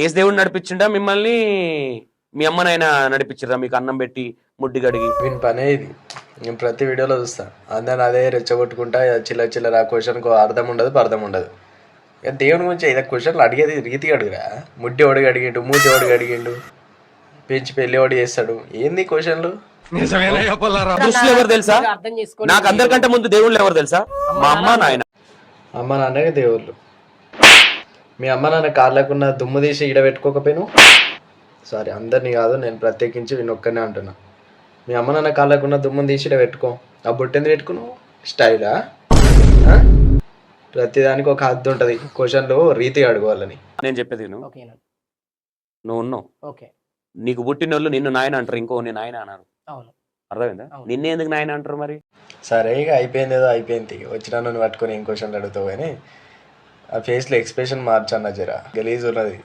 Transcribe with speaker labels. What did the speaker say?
Speaker 1: ఏసు దేవుడు నడిపించిండా మిమ్మల్ని? మీ అమ్మనైనా నడిపించిరా మీకు అన్నం పెట్టి ముడ్డి గడిగి?
Speaker 2: వీని పనే ఇది. నేను ప్రతి వీడియోలో చూస్తా అందరిని అదే రెచ్చగొట్టుకుంటా చిల్లర చిల్లర. ఆ క్వశ్చన్కు అర్థం ఉండదు అర్థం ఉండదు. ఇక దేవుని గురించి ఇదే క్వశ్చన్లు అడిగేది రీతిగా అడుగురా. ముడ్డి ఒడిగి అడిగిండు, మూతి ఒడిగి అడిగిండు, పెంచి పెళ్లి ఒడి చేస్తాడు. ఏంది క్వశ్చన్లు?
Speaker 1: దృష్టిలో ఎవరు తెలుసా? నాకు అందరికంటే ముందు దేవుళ్ళు ఎవరు తెలుసా? మా అమ్మ నాయన.
Speaker 2: అమ్మ నాన్నగా దేవుళ్ళు. మీ అమ్మ నాన్న కార్లకున్న దుమ్ము తీసి ఈడ పెట్టుకోకపోయాను. సారీ, అందరినీ కాదు, నేను ప్రత్యేకించి వీనొక్కనే అంటున్నా. మీ అమ్మ నాన్న కాళ్ళకున్న దుమ్ముని తీసి ఇక్కడ పెట్టుకో. ఆ బొట్టెంది పెట్టుకున్నావు? స్టైలా? ప్రతిదానికి ఒక హద్దు ఉంటుంది. క్వశ్చన్లు రీతిగా అడగవాలని.
Speaker 1: నేను చెప్పేది నువ్వు ఉన్నావు, నీకు పుట్టినోళ్ళు నిన్ను నాయన అంటారు, ఇంకో నేను నాయన అన్నారు. అర్థమైందా? నిన్నే ఎందుకు నాయన అంటారు మరి?
Speaker 2: సరే ఇక అయిపోయింది, ఏదో అయిపోయింది. వచ్చినా నన్ను పట్టుకొని ఏం క్వశ్చన్లు అడుగుతావు కానీ ఆ ఫేస్లో ఎక్స్ప్రెషన్ మార్చన్న జరా గలీజ్ ఉన్నది.